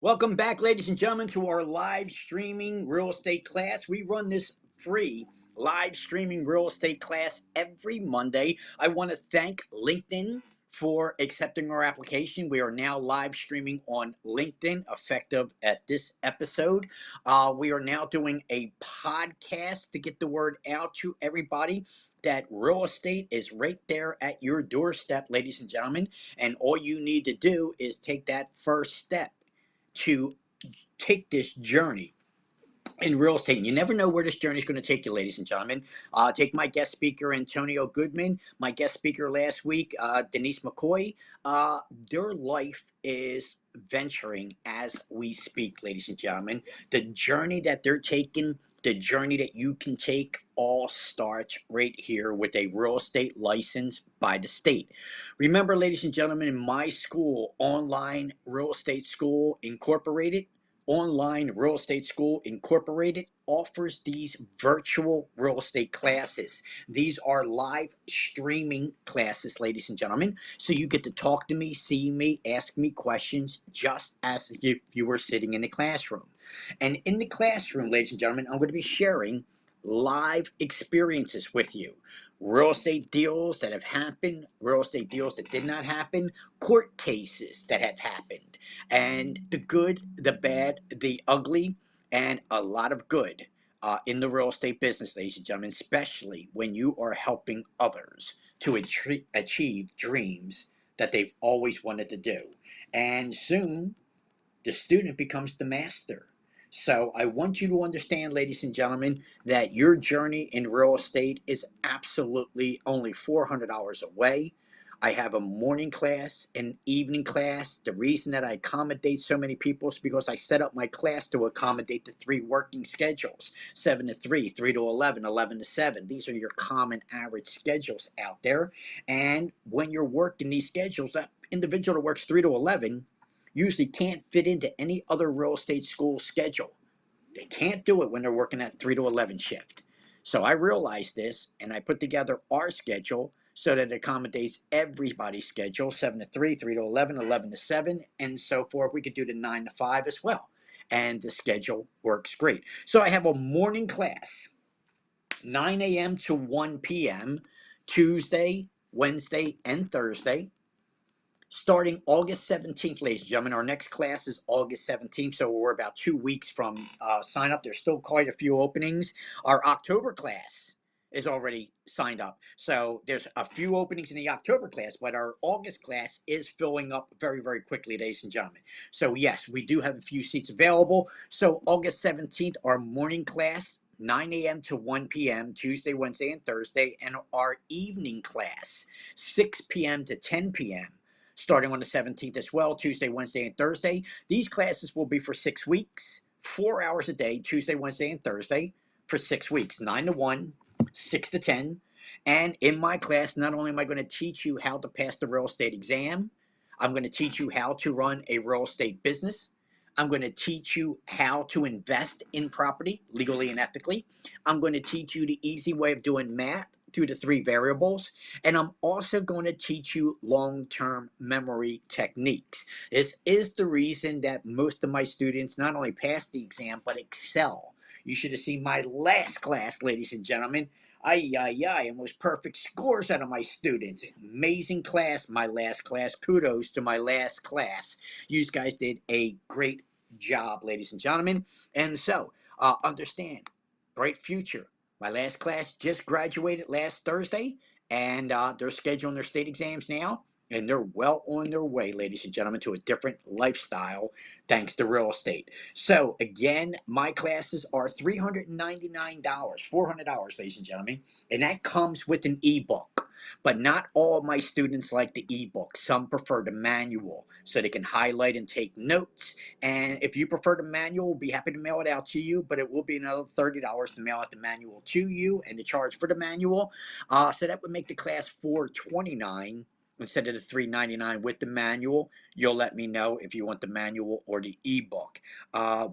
Welcome back, ladies and gentlemen, to our live streaming real estate class. We run this free live streaming real estate class every Monday. I want to thank LinkedIn for accepting our application. We are now live streaming on LinkedIn effective at this episode. We are now doing a podcast to get the word out to everybody that real estate is right there at your doorstep, ladies and gentlemen. And all you need to do is take that first step to take this journey in real estate. And you never know where this journey is going to take you, ladies and gentlemen. Take my guest speaker, Antonio Goodman, my guest speaker last week, Denise McCoy. Their life is venturing as we speak, ladies and gentlemen. The journey that they're taking, the journey that you can take, all starts right here with a real estate license by the state. Remember, ladies and gentlemen, in my school, Online Real Estate School Incorporated, Online Real Estate School Incorporated offers these virtual real estate classes. These are live streaming classes, ladies and gentlemen. So you get to talk to me, see me, ask me questions just as if you were sitting in the classroom. And in the classroom, ladies and gentlemen, I'm going to be sharing live experiences with you. Real estate deals that have happened, real estate deals that did not happen, court cases that have happened, and the good, the bad, the ugly, and a lot of good. in the real estate business, ladies and gentlemen, especially when you are helping others to achieve dreams that they've always wanted to do. And soon, the student becomes the master. So I want you to understand, ladies and gentlemen, that your journey in real estate is absolutely only $400 away. I have a morning class, an evening class. The reason that I accommodate so many people is because I set up my class to accommodate the three working schedules: 7 to 3, 3 to 11, 11 to 7. These are your common average schedules out there. And when you're working these schedules, that individual that works 3 to 11 usually can't fit into any other real estate school schedule. They can't do it when they're working that 3 to 11 shift. So I realized this and I put together our schedule so that it accommodates everybody's schedule: 7 to 3, 3 to 11, 11 to 7, and so forth. We could do the 9 to 5 as well. And the schedule works great. So I have a morning class, 9 a.m. to 1 p.m., Tuesday, Wednesday, and Thursday, starting August 17th, ladies and gentlemen. Our next class is August 17th, so we're about 2 weeks from sign up. There's still quite a few openings. Our October class is already signed up, so there's a few openings in the October class, but our August class is filling up very, very quickly, ladies and gentlemen. So yes, we do have a few seats available. So August 17th, our morning class, 9 a.m. to 1 p.m., Tuesday, Wednesday, and Thursday, and our evening class, 6 p.m. to 10 p.m., starting on the 17th as well, Tuesday, Wednesday, and Thursday. These classes will be for 6 weeks, 4 hours a day, Tuesday, Wednesday, and Thursday, for 6 weeks, 9 to 1, 6 to 10. And in my class, not only am I going to teach you how to pass the real estate exam, I'm going to teach you how to run a real estate business. I'm going to teach you how to invest in property legally and ethically. I'm going to teach you the easy way of doing math through the three variables. And I'm also going to teach you long-term memory techniques. This is the reason that most of my students not only pass the exam, but excel. You should have seen my last class, ladies and gentlemen. Almost perfect scores out of my students. Amazing class, my last class. Kudos to my last class. You guys did a great job, ladies and gentlemen. And so, understand, bright future. My last class just graduated last Thursday, and they're scheduling their state exams now, and they're well on their way, ladies and gentlemen, to a different lifestyle thanks to real estate. So, again, my classes are $399, $400, ladies and gentlemen, and that comes with an ebook. But not all my students like the ebook. Some prefer the manual so they can highlight and take notes. And if you prefer the manual, we'll be happy to mail it out to you, but it will be another $30 to mail out the manual to you and the charge for the manual. So that would make the class $429 instead of the $399 with the manual. You'll let me know if you want the manual or the ebook.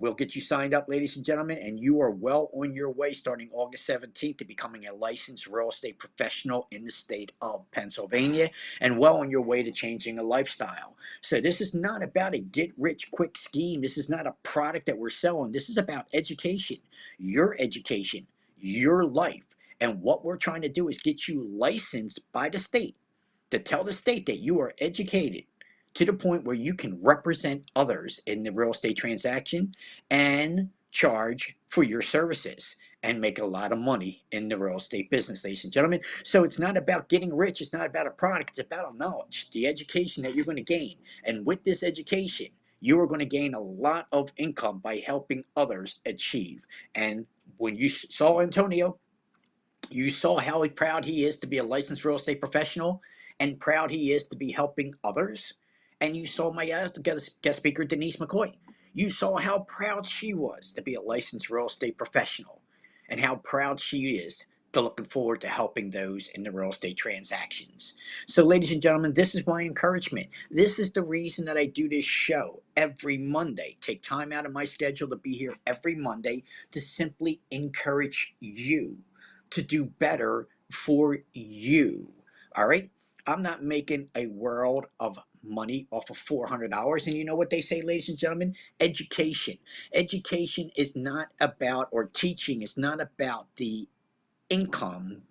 We'll get you signed up, ladies and gentlemen, and you are well on your way starting August 17th to becoming a licensed real estate professional in the state of Pennsylvania, and well on your way to changing a lifestyle. So this is not about a get-rich-quick scheme. This is not a product that we're selling. This is about education, your life. And what we're trying to do is get you licensed by the state to tell the state that you are educated to the point where you can represent others in the real estate transaction and charge for your services and make a lot of money in the real estate business, ladies and gentlemen. So it's not about getting rich. It's not about a product. It's about a knowledge, the education that you're going to gain. And with this education, you are going to gain a lot of income by helping others achieve. And when you saw Antonio, you saw how proud he is to be a licensed real estate professional and proud he is to be helping others. And you saw my guest speaker, Denise McCoy. You saw how proud she was to be a licensed real estate professional and how proud she is to looking forward to helping those in the real estate transactions. So, ladies and gentlemen, this is my encouragement. This is the reason that I do this show every Monday. Take time out of my schedule to be here every Monday to simply encourage you to do better for you. All right? I'm not making a world of money off of $400. And you know what they say, ladies and gentlemen? Education. Education is not about, or teaching is not about the income,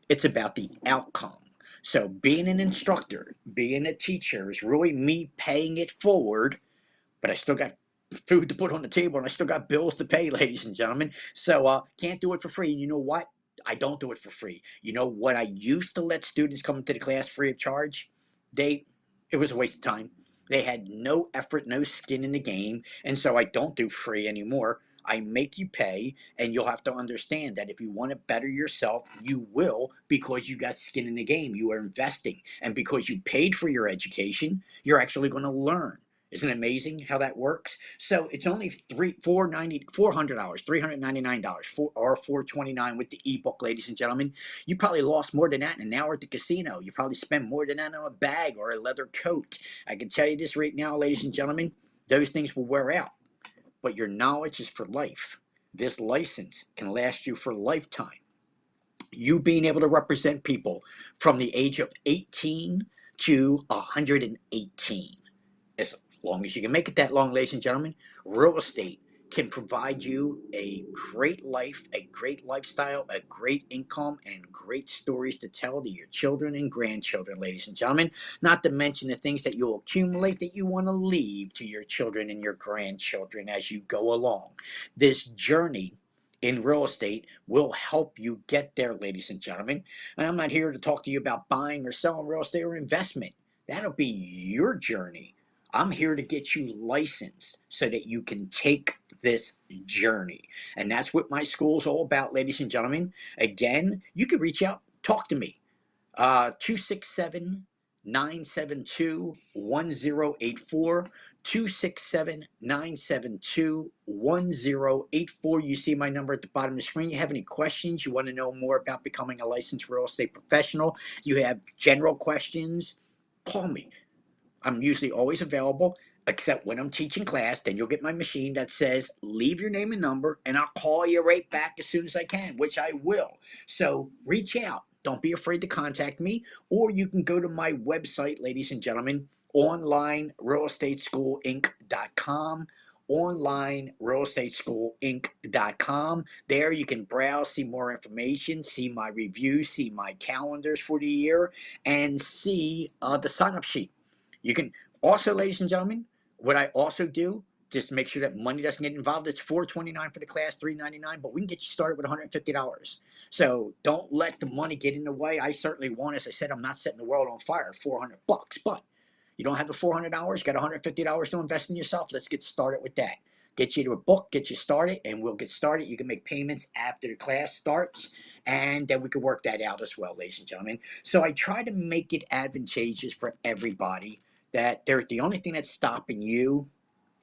it's about the outcome. So being an instructor, being a teacher is really me paying it forward, but I still got food to put on the table, and I still got bills to pay, ladies and gentlemen. So can't do it for free. And you know what? I don't do it for free. You know what? I used to let students come into the class free of charge. They, it was a waste of time. They had no effort, no skin in the game, and so I don't do free anymore. I make you pay, and you'll have to understand that if you want to better yourself, you will, because you got skin in the game. You are investing, and because you paid for your education, you're actually going to learn. Isn't it amazing how that works? So it's only $400, $399, or $429 with the ebook, ladies and gentlemen. You probably lost more than that in an hour at the casino. You probably spent more than that on a bag or a leather coat. I can tell you this right now, ladies and gentlemen, those things will wear out, but your knowledge is for life. This license can last you for a lifetime. You being able to represent people from the age of 18 to 118, as long as you can make it that long, ladies and gentlemen, real estate can provide you a great life, a great lifestyle, a great income, and great stories to tell to your children and grandchildren, ladies and gentlemen. Not to mention the things that you'll accumulate that you want to leave to your children and your grandchildren as you go along. This journey in real estate will help you get there, ladies and gentlemen. And I'm not here to talk to you about buying or selling real estate or investment. That'll be your journey. I'm here to get you licensed so that you can take this journey. And that's what my school is all about, ladies and gentlemen. Again, you can reach out, talk to me. 267 972 1084. 267 972 1084. You see my number at the bottom of the screen. You have any questions? You want to know more about becoming a licensed real estate professional? You have general questions? Call me. I'm usually always available, except when I'm teaching class. Then you'll get my machine that says, leave your name and number, and I'll call you right back as soon as I can, which I will. So reach out. Don't be afraid to contact me, or you can go to my website, ladies and gentlemen, onlinerealestatesschoolinc.com. Onlinerealestatesschoolinc.com. There you can browse, see more information, see my reviews, see my calendars for the year, and see the sign up sheet. You can also, ladies and gentlemen, what I also do, just to make sure that money doesn't get involved, it's $429 for the class, $399, but we can get you started with $150. So don't let the money get in the way. I certainly won't. As I said, I'm not setting the world on fire, $400, but you don't have the $400, you got $150 to invest in yourself. Let's get started with that. Get you to a book, get you started, and we'll get started. You can make payments after the class starts, and then we can work that out as well, ladies and gentlemen. So I try to make it advantageous for everybody, that there's the only thing that's stopping you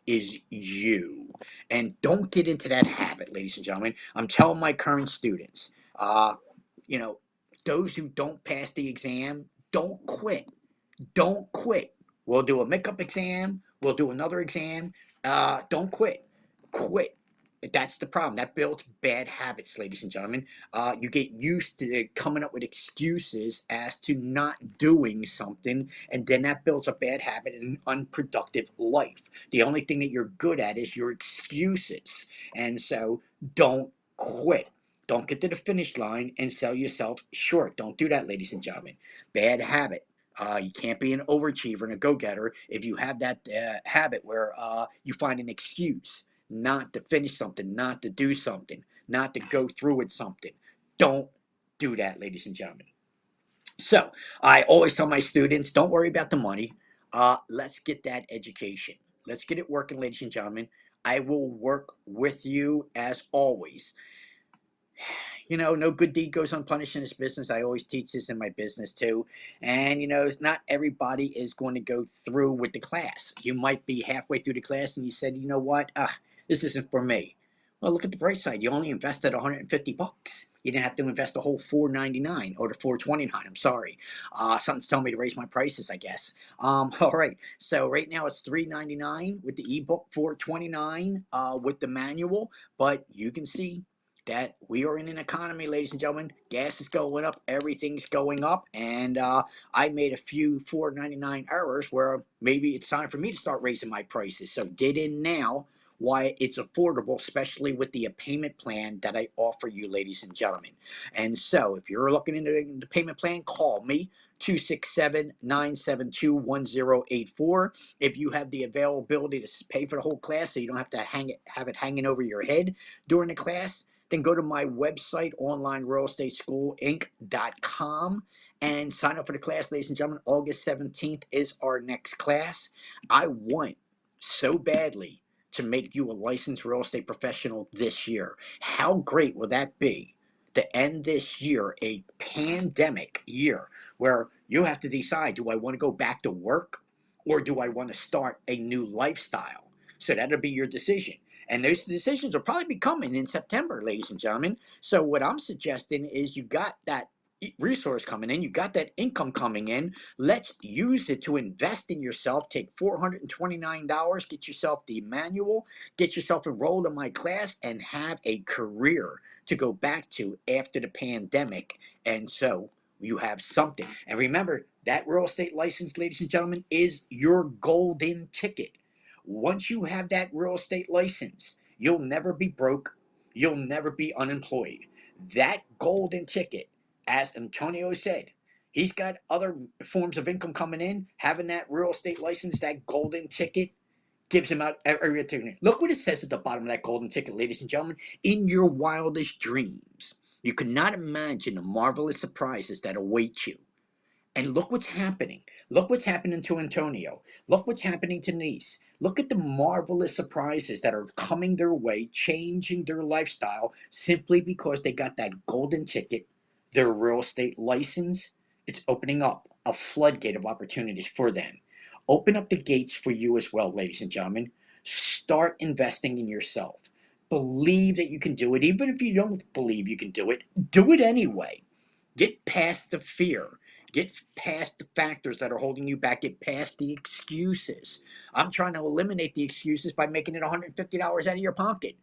is you. And don't get into that habit, ladies and gentlemen. I'm telling my current students, you know, those who don't pass the exam, don't quit. Don't quit. We'll do a makeup exam. We'll do another exam. Don't quit. Quit. That's the problem. That builds bad habits, ladies and gentlemen. You get used to coming up with excuses as to not doing something, and then that builds a bad habit and an unproductive life. The only thing that you're good at is your excuses. And so don't quit. Don't get to the finish line and sell yourself short. Don't do that, ladies and gentlemen. Bad habit. You can't be an overachiever and a go-getter if you have that habit where you find an excuse not to finish something, not to do something, not to go through with something. Don't do that, ladies and gentlemen. So I always tell my students, don't worry about the money. Let's get that education. Let's get it working, ladies and gentlemen. I will work with you as always. No good deed goes unpunished in this business. I always teach this in my business too. And, not everybody is going to go through with the class. You might be halfway through the class and you said, you know what? This isn't for me. Well, look at the bright side. You only invested $150. You didn't have to invest the whole $499 or the $429. I'm sorry. Something's telling me to raise my prices, I guess. All right. So right now it's $399 with the ebook, $429 with the manual. But you can see that we are in an economy, ladies and gentlemen. Gas is going up, everything's going up, and I made a few $4.99 errors where maybe it's time for me to start raising my prices. So get in now why it's affordable, especially with the payment plan that I offer you, ladies and gentlemen. And so if you're looking into the payment plan, call me. 267-972-1084. If you have the availability to pay for the whole class so you don't have to have it hanging over your head during the class, then go to my website, onlinerealestatesschoolinc.com, and sign up for the class, ladies and gentlemen. August 17th is our next class. I want so badly to make you a licensed real estate professional this year. How great will that be to end this year, a pandemic year, where you have to decide, do I want to go back to work or do I want to start a new lifestyle? So that'll be your decision. And those decisions will probably be coming in September, ladies and gentlemen. So what I'm suggesting is you got that resource coming in, you got that income coming in. Let's use it to invest in yourself. Take $429, get yourself the manual, get yourself enrolled in my class, and have a career to go back to after the pandemic. And so you have something. And remember, that real estate license, ladies and gentlemen, is your golden ticket. Once you have that real estate license, you'll never be broke. You'll never be unemployed. That golden ticket, as Antonio said, he's got other forms of income coming in. Having that real estate license, that golden ticket, gives him out everything. Look what it says at the bottom of that golden ticket, ladies and gentlemen. In your wildest dreams, you could not imagine the marvelous surprises that await you. And look what's happening. Look what's happening to Antonio. Look what's happening to Denise. Look at the marvelous surprises that are coming their way, changing their lifestyle simply because they got that golden ticket, their real estate license. It's opening up a floodgate of opportunities for them. Open up the gates for you as well, ladies and gentlemen. Start investing in yourself. Believe that you can do it. Even if you don't believe you can do it anyway. Get past the fear. Get past the factors that are holding you back. Get past the excuses. I'm trying to eliminate the excuses by making it $150 out of your pocket.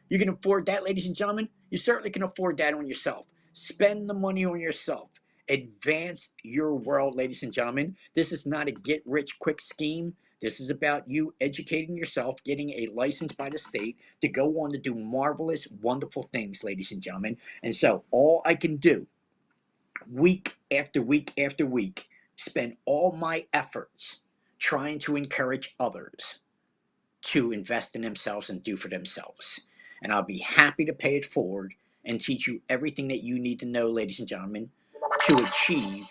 You can afford that, ladies and gentlemen. You certainly can afford that on yourself. Spend the money on yourself. Advance your world, ladies and gentlemen. This is not a get rich quick scheme. This is about you educating yourself, getting a license by the state to go on to do marvelous, wonderful things, ladies and gentlemen. And so, all I can do week after week after week, spend all my efforts trying to encourage others to invest in themselves and do for themselves. And I'll be happy to pay it forward and teach you everything that you need to know, ladies and gentlemen, to achieve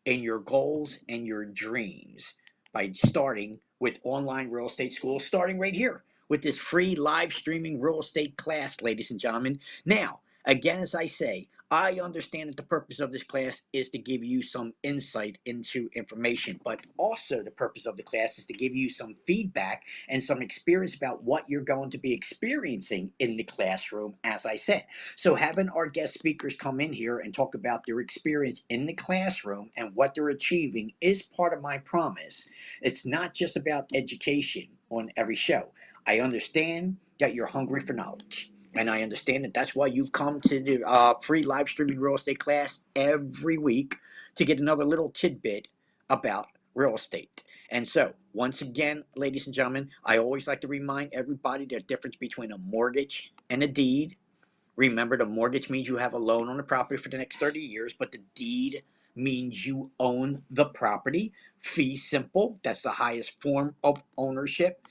in your goals and your dreams by starting with online real estate school, starting right here with this free live streaming real estate class, ladies and gentlemen. Now, again, as I say, I understand that the purpose of this class is to give you some insight into information, but also the purpose of the class is to give you some feedback and some experience about what you're going to be experiencing in the classroom, as I said. So having our guest speakers come in here and talk about their experience in the classroom and what they're achieving is part of my promise. It's not just about education on every show. I understand that you're hungry for knowledge. And I understand that that's why you come to the free live streaming real estate class every week to get another little tidbit about real estate. And so, once again, ladies and gentlemen, I always like to remind everybody the difference between a mortgage and a deed. Remember, the mortgage means you have a loan on the property for the next 30 years, but the deed means you own the property. Fee simple, that's the highest form of ownership.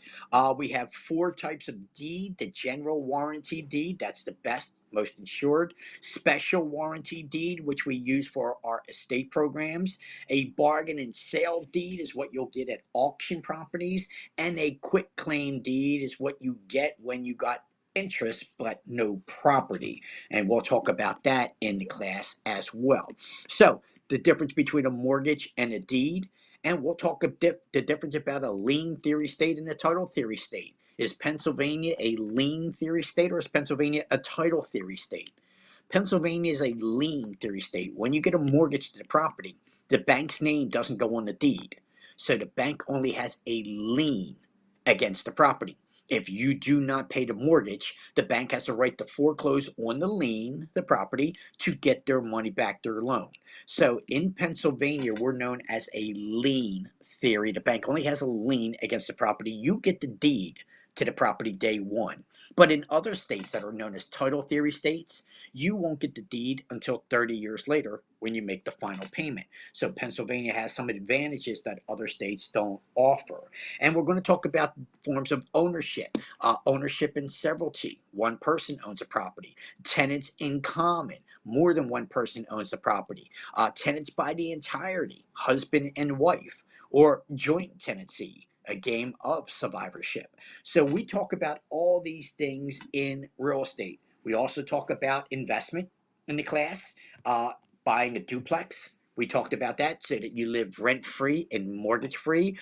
We have four types of deed: the general warranty deed, that's the best, most insured; special warranty deed, which we use for our estate programs; a bargain and sale deed is what you'll get at auction properties; and a quit claim deed is what you get when you got interest but no property. And we'll talk about that in the class as well. So, the difference between a mortgage and a deed, and we'll talk the difference about a lien theory state and a title theory state. Is Pennsylvania a lien theory state or is Pennsylvania a title theory state? Pennsylvania is a lien theory state. When you get a mortgage to the property, the bank's name doesn't go on the deed. So the bank only has a lien against the property. If you do not pay the mortgage, the bank has the right to foreclose on the lien, the property, to get their money back, their loan. So in Pennsylvania, we're known as a lien theory. The bank only has a lien against the property. You get the deed to the property day one. But in other states that are known as title theory states, you won't get the deed until 30 years later when you make the final payment. So Pennsylvania has some advantages that other states don't offer. And we're going to talk about forms of ownership. Ownership in severalty. One person owns a property. Tenants in common. More than one person owns the property. Tenants by the entirety. Husband and wife. Or joint tenancy, a game of survivorship. So we talk about all these things in real estate. We also talk about investment in the class, uh, buying a duplex. We talked about that so that you live rent free and mortgage free.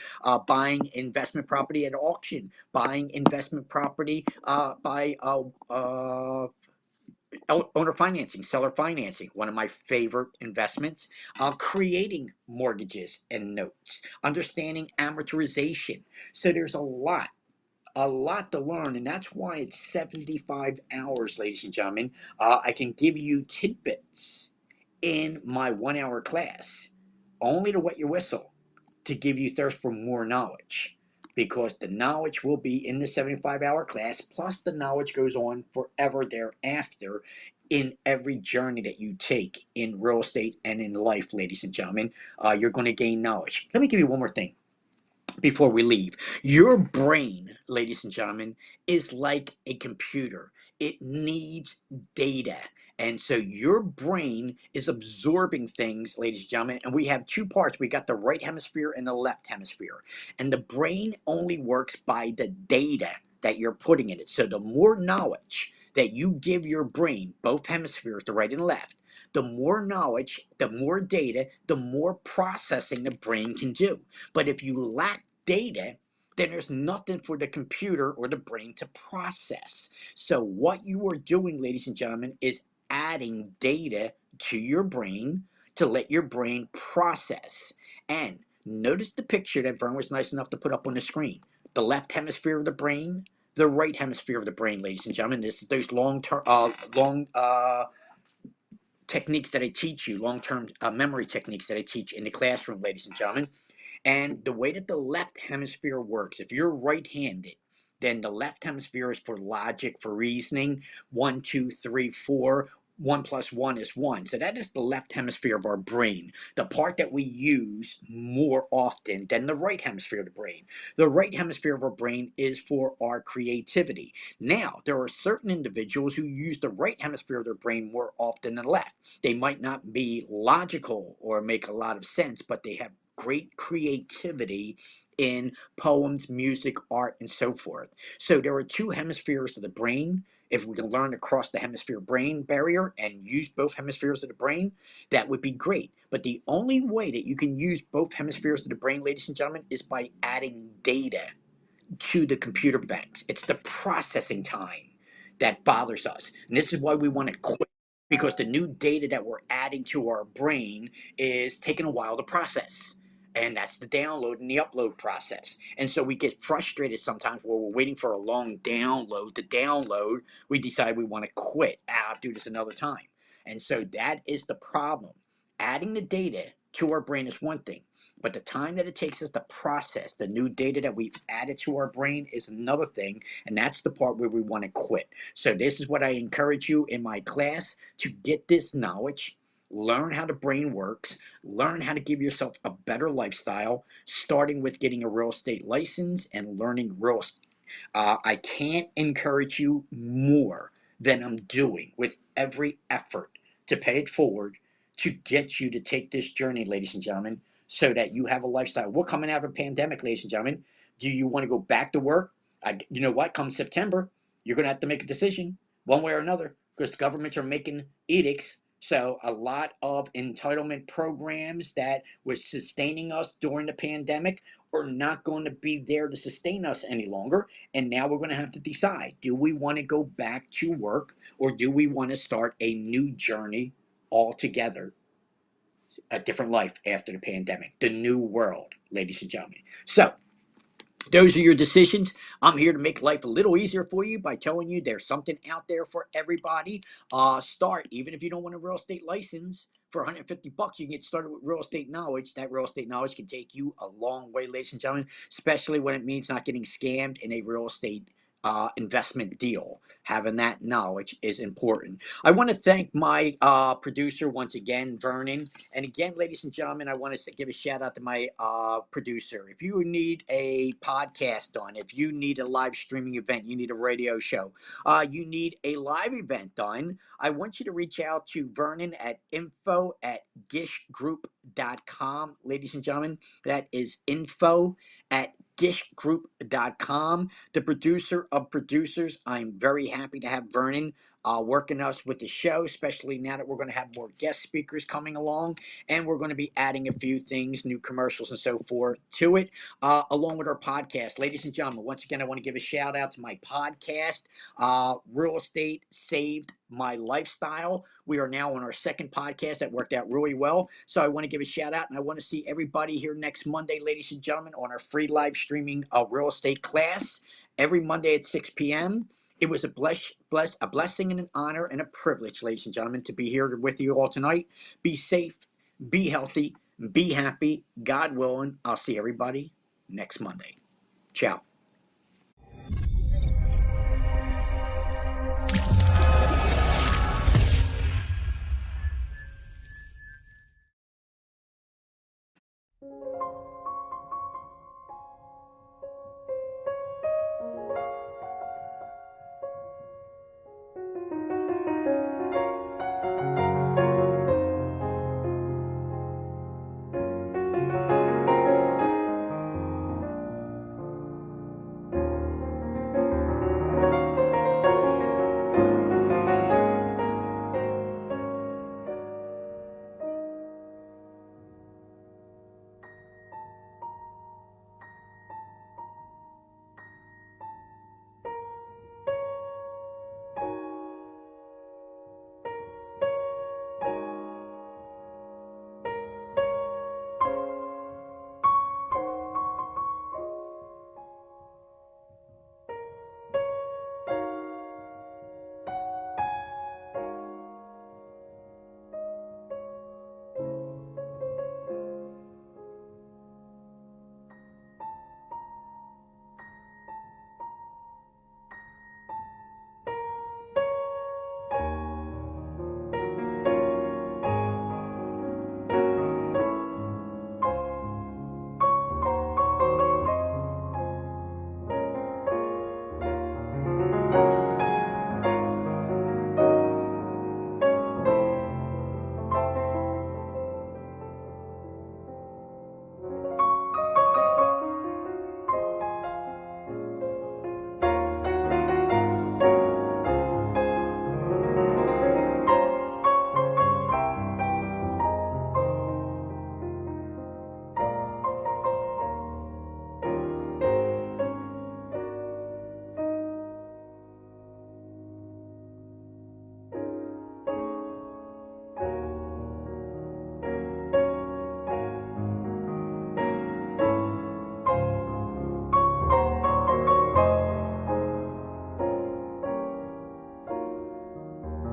Buying investment property at auction, buying investment property by owner financing, seller financing, one of my favorite investments. Creating mortgages and notes, understanding amortization. So there's a lot to learn, and that's why it's 75 hours, ladies and gentlemen. I can give you tidbits in my 1 hour class, only to wet your whistle, to give you thirst for more knowledge. Because the knowledge will be in the 75-hour class, plus the knowledge goes on forever thereafter in every journey that you take in real estate and in life, ladies and gentlemen. You're going to gain knowledge. Let me give you one more thing before we leave. Your brain, ladies and gentlemen, is like a computer. It needs data. And so your brain is absorbing things, ladies and gentlemen. And we have two parts. We got the right hemisphere and the left hemisphere. And the brain only works by the data that you're putting in it. So the more knowledge that you give your brain, both hemispheres, the right and left, the more knowledge, the more data, the more processing the brain can do. But if you lack data, then there's nothing for the computer or the brain to process. So, what you are doing, ladies and gentlemen, is adding data to your brain to let your brain process. And notice the picture that Vern was nice enough to put up on the screen. The left hemisphere of the brain, the right hemisphere of the brain, ladies and gentlemen. This is those long techniques that I teach you, long-term memory techniques that I teach in the classroom, ladies and gentlemen. And the way that the left hemisphere works, if you're right-handed, then the left hemisphere is for logic, for reasoning. One, two, three, four. One plus one is one. So that is the left hemisphere of our brain, the part that we use more often than the right hemisphere of the brain. The right hemisphere of our brain is for our creativity. Now, there are certain individuals who use the right hemisphere of their brain more often than the left. They might not be logical or make a lot of sense, but they have great creativity in poems, music, art, and so forth. So there are two hemispheres of the brain. If we can learn to cross the hemisphere brain barrier and use both hemispheres of the brain, that would be great. But the only way that you can use both hemispheres of the brain, ladies and gentlemen, is by adding data to the computer banks. It's the processing time that bothers us. And this is why we want to quit, because the new data that we're adding to our brain is taking a while to process. And that's the download and the upload process. And so we get frustrated sometimes where we're waiting for a long download to download. We decide we want to quit. I'll do this another time. And so that is the problem. Adding the data to our brain is one thing, but the time that it takes us to process the new data that we've added to our brain is another thing. And that's the part where we want to quit. So, this is what I encourage you in my class to get this knowledge, learn how the brain works, learn how to give yourself a better lifestyle, starting with getting a real estate license and learning real estate. I can't encourage you more than I'm doing with every effort to pay it forward to get you to take this journey, ladies and gentlemen, so that you have a lifestyle. We're coming out of a pandemic, ladies and gentlemen. Do you want to go back to work? You know what? Come September, you're going to have to make a decision one way or another because the governments are making edicts. So, a lot of entitlement programs that were sustaining us during the pandemic are not going to be there to sustain us any longer. And now we're going to have to decide, do we want to go back to work or do we want to start a new journey altogether, a different life after the pandemic, the new world, ladies and gentlemen? So, those are your decisions. I'm here to make life a little easier for you by telling you there's something out there for everybody. Start, even if you don't want a real estate license, for 150 bucks, you can get started with real estate knowledge. That real estate knowledge can take you a long way, ladies and gentlemen, especially when it means not getting scammed in a real estate investment deal. Having that knowledge is important. I want to thank my producer once again, Vernon. And again, ladies and gentlemen, I want to give a shout out to my producer. If you need a podcast done, if you need a live streaming event, you need a radio show, you need a live event done, I want you to reach out to Vernon at info@gishgroup.com. Ladies and gentlemen, that is info@gishgroup.com. The producer of producers. I'm very happy to have Vernon working us with the show, especially now that we're going to have more guest speakers coming along, and we're going to be adding a few things, new commercials and so forth to it, along with our podcast. Ladies and gentlemen, once again, I want to give a shout out to my podcast, Real Estate Saved My Lifestyle. We are now on our second podcast that worked out really well. So I want to give a shout out, and I want to see everybody here next Monday, ladies and gentlemen, on our free live streaming real estate class every Monday at 6 p.m. It was a blessing and an honor and a privilege, ladies and gentlemen, to be here with you all tonight. Be safe, be healthy, be happy. God willing, I'll see everybody next Monday. Ciao.